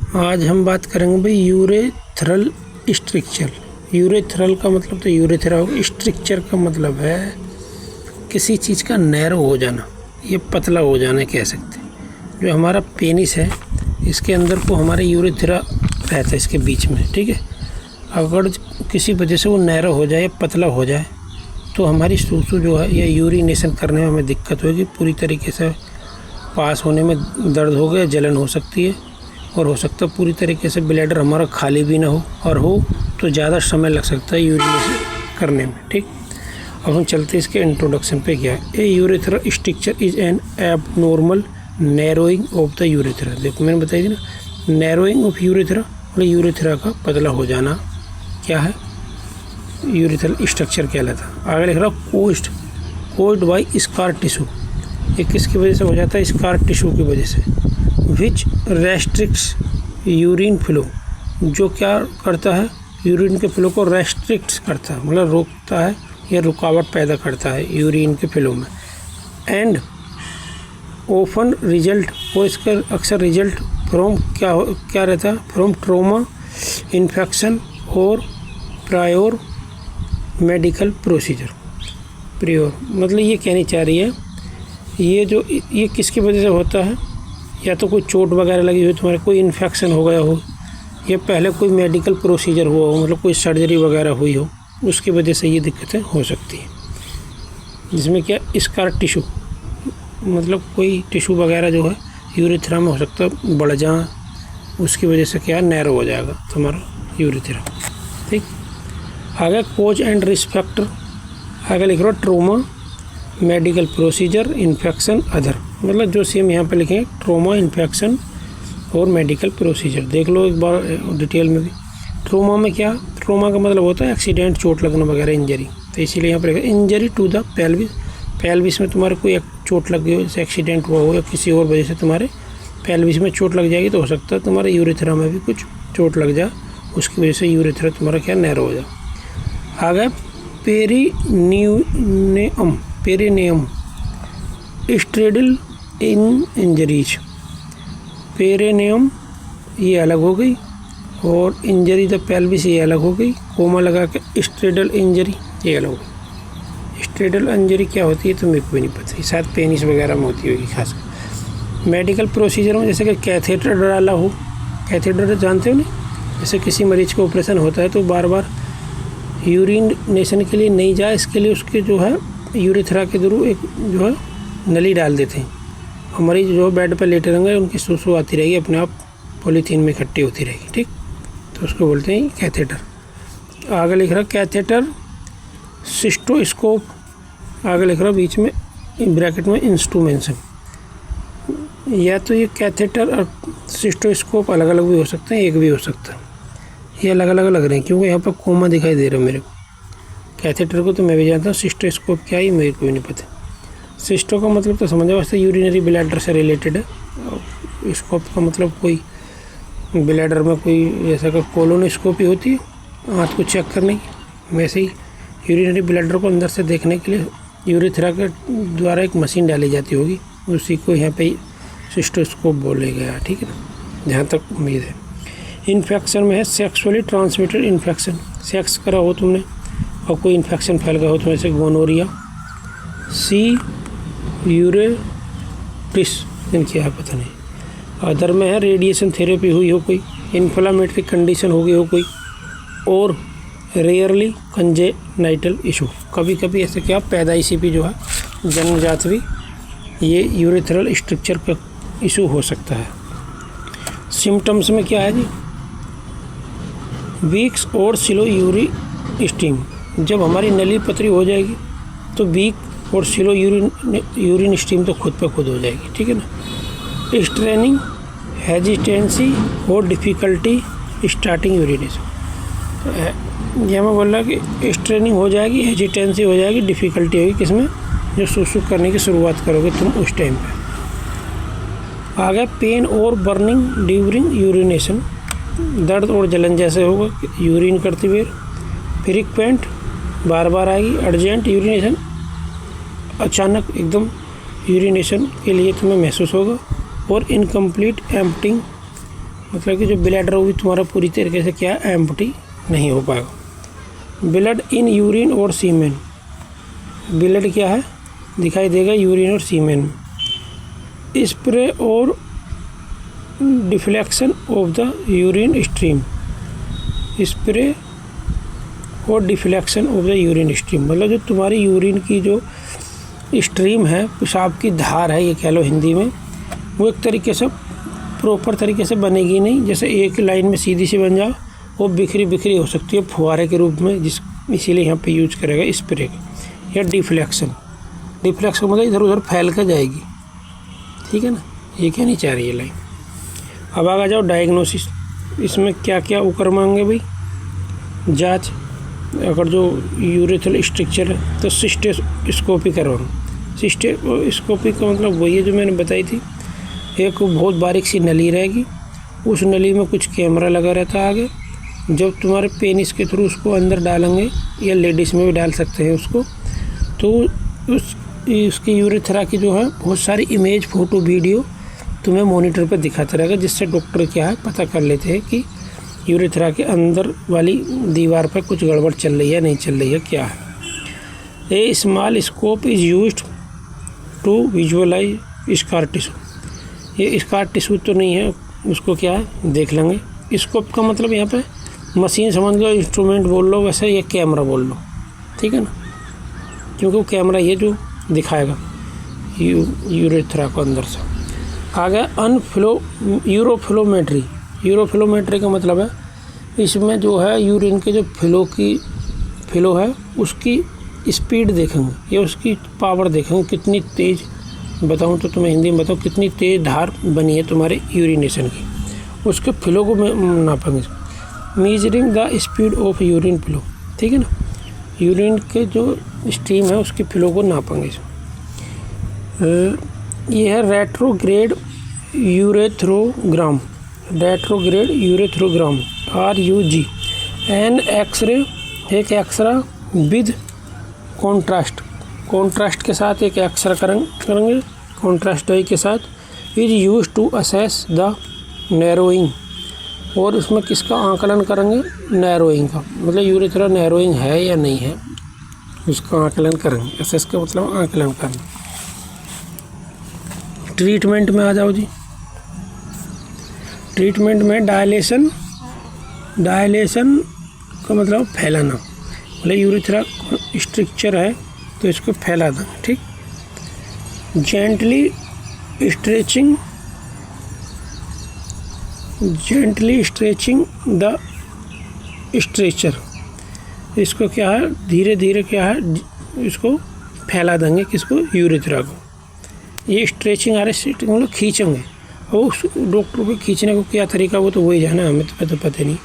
आज हम बात करेंगे भाई यूरेथ्रल स्ट्रक्चर। यूरेथ्रल का मतलब तो यूरेथ्रा हो, स्ट्रक्चर का मतलब है किसी चीज़ का नैरो हो जाना, ये पतला हो जाना कह सकते हैं। जो हमारा पेनिस है इसके अंदर को हमारे यूरेथ्रा रहता है इसके बीच में, ठीक है। अगर किसी वजह से वो नैरो हो जाए, पतला हो जाए, तो हमारी सूसू जो है या यूरिनेशन करने में हमें दिक्कत होगी, पूरी तरीके से पास होने में दर्द हो गया, जलन हो सकती है, और हो सकता है पूरी तरीके से ब्लैडर हमारा खाली भी ना हो, और हो तो ज़्यादा समय लग सकता है यूरिनेशन करने में, ठीक। अब हम चलते हैं इसके इंट्रोडक्शन पे। क्या है a urethra stricture is an abnormal narrowing of the urethra. देखो मैंने बताई थी ना, नैरोइंग ऑफ यूरेथ्रा मतलब यूरेथ्रा का पतला हो जाना क्या है, यूरेथ्रल स्ट्रक्चर कहलाता है। आगे लिख रहा कोज्ड बाई स्कार टिश्यू। ये किसकी वजह से हो जाता है, स्कार टिश्यू की वजह से। विच रेस्ट्रिक्ट्स यूरिन फ्लो, जो क्या करता है, यूरिन के फ्लो को रेस्ट्रिक्ट करता है, मतलब रोकता है या रुकावट पैदा करता है यूरिन के फ्लो में। एंड ओफन रिजल्ट, वो इसका अक्सर रिजल्ट फ्रॉम क्या रहता है, फ्रॉम ट्रोमा, इन्फेक्शन और प्रायोर मेडिकल प्रोसीजर। प्रियोर मतलब ये कहनी चाह रही है, ये किसकी वजह से होता है, या तो कोई चोट वगैरह लगी हुई, तुम्हारे कोई इन्फेक्शन हो गया हो, या पहले कोई मेडिकल प्रोसीजर हुआ हो, मतलब कोई सर्जरी वगैरह हुई हो, उसकी वजह से ये दिक्कतें हो सकती हैं। जिसमें क्या स्कार टिश्यू मतलब कोई टिश्यू वगैरह जो है यूरेथ्रा में हो सकता है बढ़ जाए, उसकी वजह से क्या नैरो हो जाएगा तुम्हारा यूरेथ्रा, ठीक। आगे कोज एंड रिस्क फैक्टर, आगे लिख रहा trauma, medical procedure, infection, other. मतलब जो सेम यहाँ पे लिखे ट्रोमा, इन्फेक्शन और मेडिकल प्रोसीजर, देख लो एक बार डिटेल में भी। ट्रोमा में क्या, ट्रोमा का मतलब होता है एक्सीडेंट, चोट लगना वगैरह, इंजरी। तो इसीलिए यहाँ पर लिखा injury to the pelvis. Pelvis में तुम्हारे कोई एक चोट लग गई हो, जैसे एक्सीडेंट हुआ हो या किसी और वजह से तुम्हारे पेल्विस में चोट लग जाएगी, तो हो सकता है तुम्हारे यूरेथ्रा में भी कुछ चोट लग जाए, उसकी वजह से यूरेथ्रा तुम्हारा क्या नैरो हो जाए। आगे पेरिनेयम स्ट्रेडल इन इंजरीज। पेरिनेयम ये अलग हो गई और इंजरी द पेल्विस ये अलग हो गई, कोमा लगा के स्ट्रेडल इंजरी ये अलग हो गई। स्ट्रेडल इंजरी क्या होती है तो मेरे को भी नहीं पता, शायद पेनिस वगैरह में होती होगी खासकर। मेडिकल प्रोसीजर में जैसे कि कैथेटर डाला हो, कैथेटर जानते हो नहीं, जैसे किसी मरीज का ऑपरेशन होता है तो बार बार यूरिनेशन के लिए नहीं जाए, इसके लिए उसके जो है यूरेथ्रा के थ्रू एक जो है नली डाल देते हैं, और मरीज जो बेड पर लेटे रहेंगे उनकी सूसू आती रहेगी, अपने आप पॉलीथीन में इकट्ठी होती रहेगी, ठीक। तो उसको बोलते हैं कैथेटर। आगे लिख रहा कैथेटर सिस्टोस्कोप, आगे लिख रहा बीच में ब्रैकेट में इंस्ट्रूमेंशन। या तो ये कैथेटर और सिस्टोस्कोप अलग अलग भी हो सकते हैं, एक भी हो सकता है, ये अलग अलग लग रहे हैं क्योंकि यहाँ पर कोमा दिखाई दे रहा है मेरे को। कैथेटर को तो मैं भी जानता हूँ, सिस्टोस्कोप क्या है मेरे को भी नहीं पता। सिस्टो का मतलब तो समझ वास्ते यूरिनरी ब्लैडर से रिलेटेड है, और स्कोप का मतलब कोई ब्लैडर में कोई जैसा कि कोलोनोस्कोपी होती है, आँख को चेक करने की, वैसे ही यूरिनरी ब्लैडर को अंदर से देखने के लिए यूरेथ्रा के द्वारा एक मशीन डाली जाती होगी, उसी को यहाँ पे सिस्टोस्कोप बोले गया, ठीक है ना, जहाँ तक उम्मीद है। इन्फेक्शन में है सेक्सुअली ट्रांसमिटेड इन्फेक्शन, सेक्स करा हो तुमने और कोई इन्फेक्शन फैल गया हो तुम्हें, जैसे गोनोरिया। सी यूरेटिस क्या है पता नहीं। अदर में है रेडिएशन थेरेपी हुई हो, कोई इन्फ्लामेटरी कंडीशन हो गई हो कोई, और रेयरली कंजेनाइटल इशू, कभी कभी ऐसे क्या पैदाइशी भी जो है जन्मजात भी ये यूरेथ्रल स्ट्रक्चर का इशू हो सकता है। सिम्टम्स में क्या है जी, वीक्स और स्लो यूरिन, जब हमारी नली पतली हो जाएगी तो वीक और स्लो यूरिन स्टीम तो खुद पे खुद हो जाएगी, ठीक है ना। स्ट्रेनिंग, हेजिटेंसी और डिफ़िकल्टी स्टार्टिंग यूरिनेशन। यह मैं बोल रहा कि स्ट्रेनिंग हो जाएगी, हेजिटेंसी हो जाएगी, डिफ़िकल्टी होगी किसमें, जो सुसु करने की शुरुआत करोगे तुम उस टाइम पे। आगे पेन और बर्निंग ड्यूरिंग यूरिनेशन, दर्द और जलन जैसे होगा यूरिन करते हुए। फ्रीक्वेंट बार बार आएगी। अर्जेंट यूरिनेशन, अचानक एकदम यूरिनेशन के लिए तुम्हें महसूस होगा। और इनकम्प्लीट एम्प्टिंग मतलब कि जो ब्लैडर वो भी तुम्हारा पूरी तरीके से क्या एम्प्टी नहीं हो पाएगा। ब्लड इन यूरिन और सीमेन, ब्लड क्या है दिखाई देगा यूरिन और सीमेन में। स्प्रे और deflection of the urine stream, spray और deflection of the urine stream, मतलब जो तुम्हारी यूरिन की जो स्ट्रीम है, पेशाब की धार है ये कह लो हिंदी में, वो एक तरीके से प्रॉपर तरीके से बनेगी नहीं, जैसे एक लाइन में सीधी सी बन जाओ, वो बिखरी बिखरी हो सकती है फुहारे के रूप में, इसीलिए यहाँ पे यूज करेगा स्प्रे का। या डिफ्लेक्शन, डिफ्लेक्शन मतलब इधर उधर फैल कर जाएगी, ठीक है ना, ये कहनी चाह रही है लाइन। अब आगे जाओ डायग्नोसिस, इसमें क्या क्या वो करवाएंगे भाई जाँच। अगर जो यूरेथ्रल स्ट्रक्चर है तो सिस्टेस्कोपी करवाऊँ। सिस्टेस्कोपी का मतलब वही है जो मैंने बताई थी, एक बहुत बारीक सी नली रहेगी, उस नली में कुछ कैमरा लगा रहता है आगे, जब तुम्हारे पेनिस के थ्रू उसको अंदर डालेंगे, या लेडीज़ में भी डाल सकते हैं उसको, तो उसकी यूरेथ्रा की जो है बहुत सारी इमेज, फ़ोटो, वीडियो तुम्हें मॉनिटर पर दिखाता रहेगा, जिससे डॉक्टर क्या है पता कर लेते हैं कि यूरेथ्रा के अंदर वाली दीवार पर कुछ गड़बड़ चल रही है नहीं चल रही है क्या है। A small scope is used to visualize scar tissue, ये स्कार टिश्यू तो नहीं है, उसको क्या है देख लेंगे। स्कोप का मतलब यहाँ पे मशीन समझ लो, इंस्ट्रूमेंट बोल लो, वैसे ये कैमरा बोल लो, ठीक है ना, क्योंकि वो कैमरा ये जो दिखाएगा यूरेथ्रा को अंदर से। आगे यूरोफ्लोमेट्री, यूरोफ्लोमेट्री का मतलब है इसमें जो है यूरिन के जो फ्लो है उसकी स्पीड देखेंगे या उसकी पावर देखेंगे, कितनी तेज़, बताऊं तो तुम्हें हिंदी में बताऊं, कितनी तेज़ धार बनी है तुम्हारे यूरिनेशन की, उसके फ्लो को नापेंगे। Measuring the speed of urine flow, ठीक है ना, यूरिन के जो स्ट्रीम है उसकी फ्लो को नापेंगे। ये है retrograde urethrogram, retrograde urethrogram RUG, an x-ray, एक एक्सरा विद कॉन्ट्रास्ट, कॉन्ट्रास्ट के साथ एक एक्सरा करेंगे कॉन्ट्रास्ट डाई के साथ, is use to assess the narrowing, और उसमें किसका आकलन करेंगे नैरोइंग का, मतलब यूरेथ्रा नैरोइंग है या नहीं है उसका आकलन करेंगे। असेस का मतलब आकलन करना। ट्रीटमेंट में आ जाओ जी, ट्रीटमेंट में डायलेशन का मतलब फैलाना, मतलब यूरेथ्रा स्ट्रक्चर है तो इसको फैला दें, ठीक। जेंटली स्ट्रेचिंग द स्ट्रेचर, इसको क्या है धीरे धीरे क्या है इसको फैला देंगे, किसको यूरेथ्रा को। ये स्ट्रेचिंग मतलब खींचेंगे, और उस डॉक्टर को खींचने को क्या तरीका वो तो वही जाना है, हमें तो पता नहीं,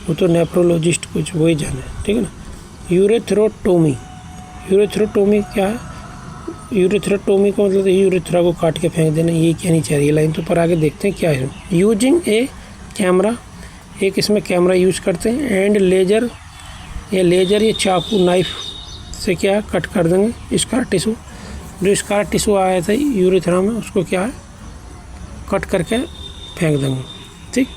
वो तो नेफ्रोलॉजिस्ट कुछ वही जाना है, ठीक है ना। यूरेथ्रोटोमी, यूरेथ्रोटोमी क्या है, यूरेथ्रोटोमी का मतलब यूरेथ्रा को काट के फेंक देना, ये क्या नहीं चाह रही है लाइन, तो पर आगे देखते हैं क्या है। यूजिंग ए कैमरा, एक इसमें कैमरा यूज करते हैं, एंड लेजर, ये चाकू नाइफ से क्या कट कर देंगे स्कार टिश्यू, जो स्कार टिश्यू आया था यूरेथ्रा में उसको क्या है कट करके फेंक देंगे, ठीक।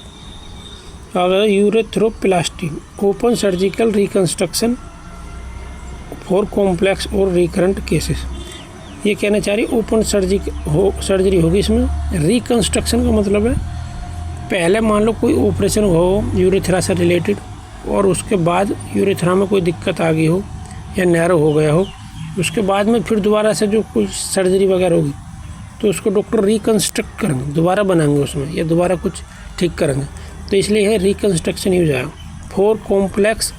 अगर urethroplasty, open surgical reconstruction for complex और रिकरेंट केसेस, ये कहना चाह रही ओपन सर्जरी होगी इसमें। रिकन्स्ट्रक्शन का मतलब है पहले मान लो कोई ऑपरेशन हो यूरेथ्रा से रिलेटेड, और उसके बाद यूरेथ्रा में कोई दिक्कत आ गई हो या नैरो हो गया हो, उसके बाद में फिर दोबारा से जो कुछ सर्जरी वगैरह होगी तो उसको डॉक्टर रिकन्स्ट्रक्ट करेंगे, दोबारा बनाएंगे उसमें, या दोबारा कुछ ठीक करेंगे, तो इसलिए है रिकन्स्ट्रक्शन यूज आया। फॉर कॉम्प्लेक्स,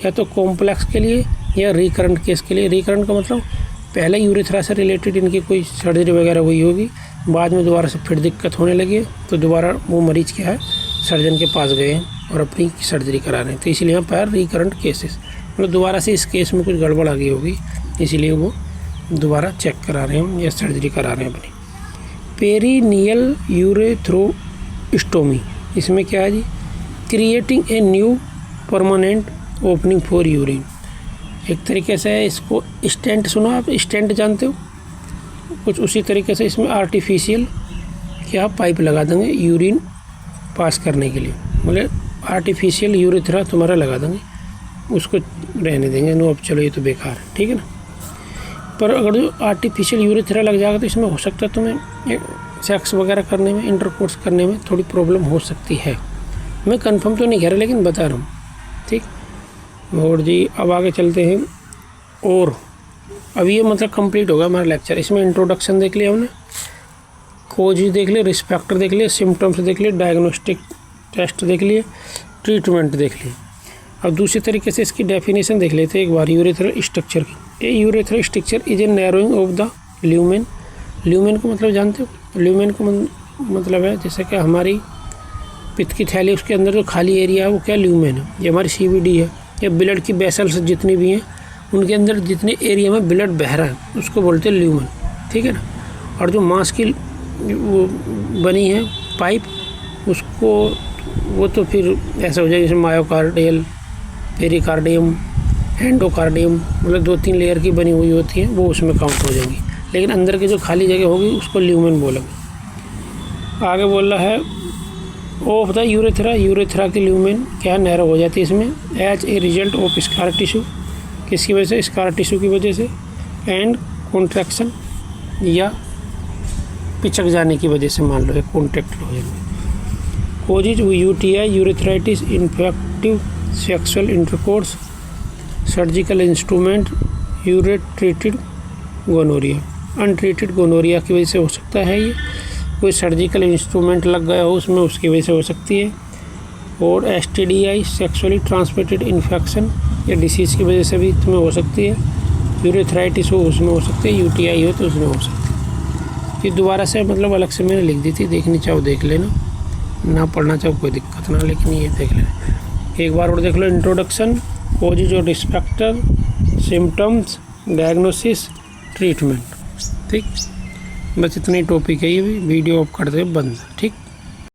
या तो कॉम्प्लेक्स के लिए या रिकरेंट केस के लिए। रिकरेंट का मतलब पहले यूरेथ्रा से रिलेटेड इनकी कोई सर्जरी वगैरह हुई होगी, बाद में दोबारा से फिर दिक्कत होने लगी है, तो दोबारा वो मरीज़ क्या है सर्जन के पास गए हैं और अपनी सर्जरी करा रहे हैं, तो इसीलिए यहाँ पर रिकरेंट केसेस, मतलब दोबारा से इस केस में कुछ गड़बड़ आ गई होगी, इसीलिए वो दोबारा चेक करा रहे हैं या सर्जरी करा रहे हैं अपनी। पेरिनियल यूरेथ्रोस्टोमी, इसमें क्या है जी, creating a new permanent opening for urine, एक तरीके से इसको स्टेंट, सुनो आप स्टेंट जानते हो, कुछ उसी तरीके से इसमें आर्टिफिशियल क्या पाइप लगा देंगे यूरिन पास करने के लिए। बोले आर्टिफिशियल यूरेथ्रा तुम्हारा लगा देंगे, उसको रहने देंगे, नो अब चलो ये तो बेकार है, ठीक है ना। पर अगर जो आर्टिफिशियल यूरेथ्रा लग जाएगा तो इसमें हो सकता है तुम्हें सेक्स वगैरह करने में, इंटरकोर्स करने में थोड़ी प्रॉब्लम हो सकती है। मैं कंफर्म तो नहीं कह रहा लेकिन बता रहा हूँ, ठीक। और जी अब आगे चलते हैं। और अब ये मतलब कंप्लीट होगा हमारा लेक्चर। इसमें इंट्रोडक्शन देख लिया हमने, कोजेज देख लिए, रिस्क फैक्टर देख लिए, सिम्टम्स देख लिए, डायग्नोस्टिक टेस्ट देख लिए, ट्रीटमेंट देख लिए। अब दूसरे तरीके से इसकी डेफिनेशन देख लेते हैं एक बार यूरेथ्रल स्ट्रक्चर की। ए urethral stricture is a narrowing of the lumen. Lumen को मतलब जानते हो? ल्यूमेन को मतलब है जैसे कि हमारी पित्त की थैली, उसके अंदर जो खाली एरिया है वो क्या ल्यूमेन है। ये हमारी CVD है, या ब्लड की वेसल्स जितनी भी हैं उनके अंदर जितने एरिया में ब्लड बह रहा है उसको बोलते हैं ल्यूमेन, ठीक है ना। और जो मांस की वो बनी है पाइप, उसको वो तो फिर ऐसा हो जाएगा जैसे मायोकार्डियल, पेरिकार्डियम, एंडोकार्डियम, मतलब 2-3 लेयर की बनी हुई होती हैं, वो उसमें काउंट हो जाएंगी। लेकिन अंदर की जो खाली जगह होगी उसको ल्यूमेन बोलेंगे। आगे बोल रहा है ऑफ द यूरेथ्रा, यूरेथ्रा की ल्यूमेन क्या नैरो हो जाती है इसमें as a result of scar tissue. किसकी वजह से? स्कार टिश्यू की वजह से। एंड कॉन्ट्रैक्शन या पिचक जाने की वजह से, मान लो कॉन्ट्रैक्ट हो जाएंगे। Causes UTI, urethritis, infective sexual intercourse, surgical instrument, urate treated gonorrhoea. Untreated gonorrhoea की वजह से हो सकता है ये, कोई सर्जिकल इंस्ट्रूमेंट लग गया हो उसमें, उसकी वजह से हो सकती है। और STDI, सेक्सुअली ट्रांसमिटेड इन्फेक्शन या डिसीज़ की वजह से भी तुम्हें हो सकती है। यूरेथ्राइटिस हो उसमें हो सकती है, UTI हो तो उसमें हो सकती है। ये दोबारा से मतलब अलग से मैंने लिख दी थी, देखनी चाहो देख लेना, ना पढ़ना चाहो कोई दिक्कत ना, लेकिन ये देख लेना एक बार और देख लो। इंट्रोडक्शन, कोजेज और risk factor, symptoms, diagnosis, treatment, ठीक। बस इतने टॉपिक है ये भी। वीडियो ऑफ कर दे बंद, ठीक।